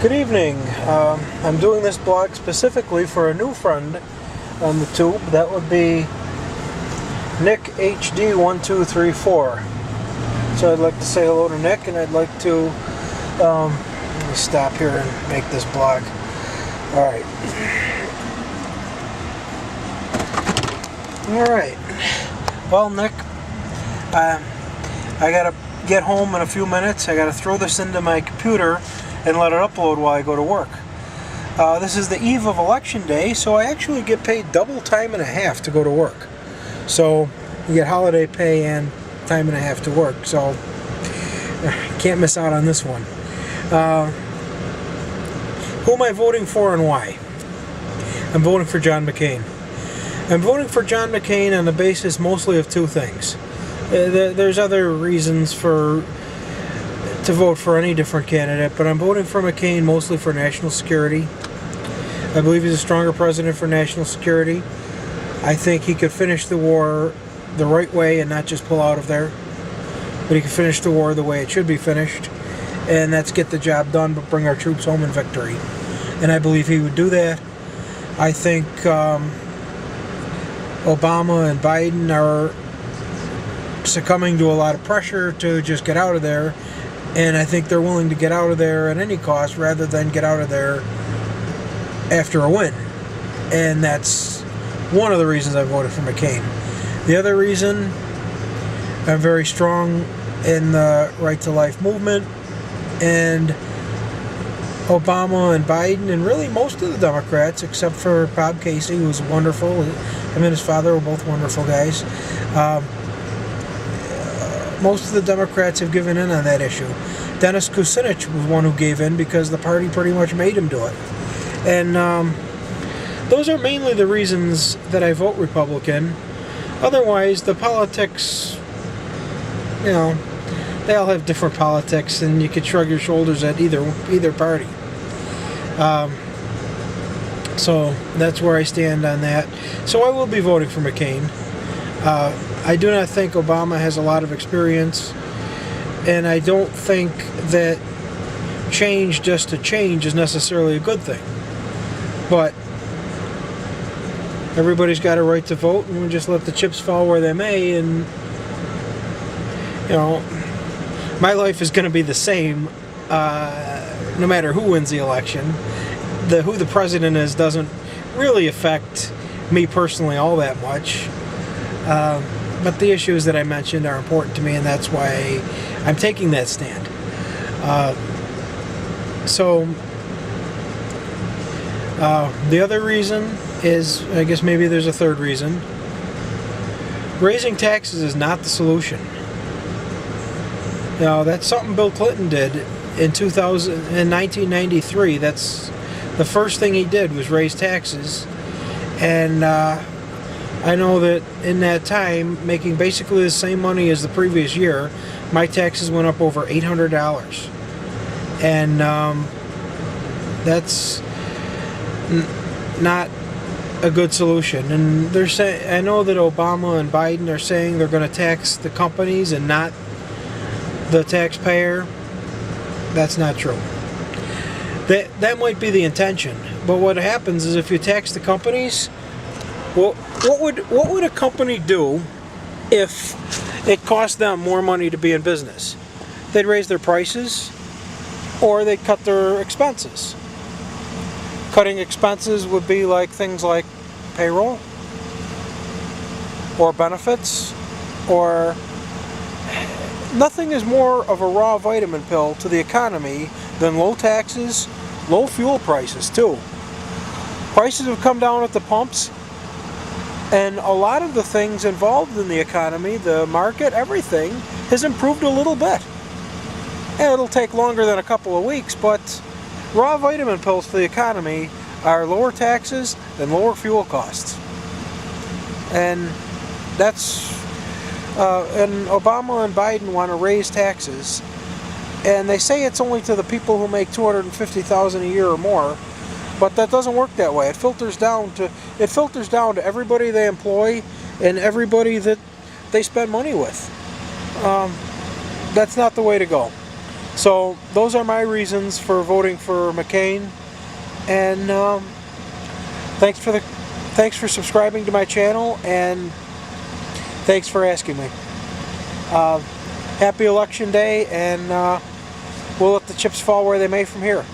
Good evening. I'm doing this blog specifically for a new friend on the tube. That would be Nickhb1234. So I'd like to say hello to Nick, and I'd like to let me stop here and make this blog. Alright. Alright. Well, Nick, I gotta get home in a few minutes. I gotta throw this into my computer and let it upload while I go to work. This is the eve of election day, so I actually get paid double time and a half to go to work. So you get holiday pay and time and a half to work, so can't miss out on this one. Who am I voting for and why? I'm voting for John McCain. I'm voting for John McCain on the basis mostly of two things. There's other reasons to vote for any different candidate, but I'm voting for McCain mostly for national security. I believe he's a stronger president for national security. I think he could finish the war the right way and not just pull out of there, but he could finish the war the way it should be finished, and that's get the job done but bring our troops home in victory. And I believe he would do that. I think Obama and Biden are succumbing to a lot of pressure to just get out of there, and I think they're willing to get out of there at any cost rather than get out of there after a win. And that's one of the reasons I voted for McCain. The other reason, I'm very strong in the right to life movement, and Obama and Biden, and really most of the Democrats, except for Bob Casey, who was wonderful. Him and his father were both wonderful guys. Most of the Democrats have given in on that issue. Dennis Kucinich was one who gave in because the party pretty much made him do it. And those are mainly the reasons that I vote Republican. Otherwise, the politics, you know, they all have different politics, and you could shrug your shoulders at either party. So that's where I stand on that. So I will be voting for McCain. I do not think Obama has a lot of experience, and I don't think that change just to change is necessarily a good thing. But everybody's got a right to vote, and we just let the chips fall where they may, and you know, my life is going to be the same no matter who wins the election. Who the president is doesn't really affect me personally all that much. But the issues that I mentioned are important to me, and that's why I'm taking that stand. The other reason is, I guess maybe there's a third reason. Raising taxes is not the solution. Now, that's something Bill Clinton did in 1993. That's the first thing he did, was raise taxes. And I know that in that time, making basically the same money as the previous year, my taxes went up over $800. And that's not a good solution. And they're saying, I know that Obama and Biden are saying they're going to tax the companies and not the taxpayer. That's not true. That might be the intention, but what happens is if you tax the companies, well, what would a company do if it cost them more money to be in business? They'd raise their prices, or they'd cut their expenses. Cutting expenses would be like things like payroll, or benefits, or nothing is more of a raw vitamin pill to the economy than low taxes, low fuel prices too. Prices have come down at the pumps, and a lot of the things involved in the economy, the market, everything, has improved a little bit. And it'll take longer than a couple of weeks, but raw vitamin pills for the economy are lower taxes and lower fuel costs. And that's and Obama and Biden want to raise taxes, and they say it's only to the people who make $250,000 a year or more, but that doesn't work that way. It filters down to everybody they employ and everybody that they spend money with. That's not the way to go. So those are my reasons for voting for McCain, and thanks for subscribing to my channel, and thanks for asking me. Happy election day, and we'll let the chips fall where they may from here.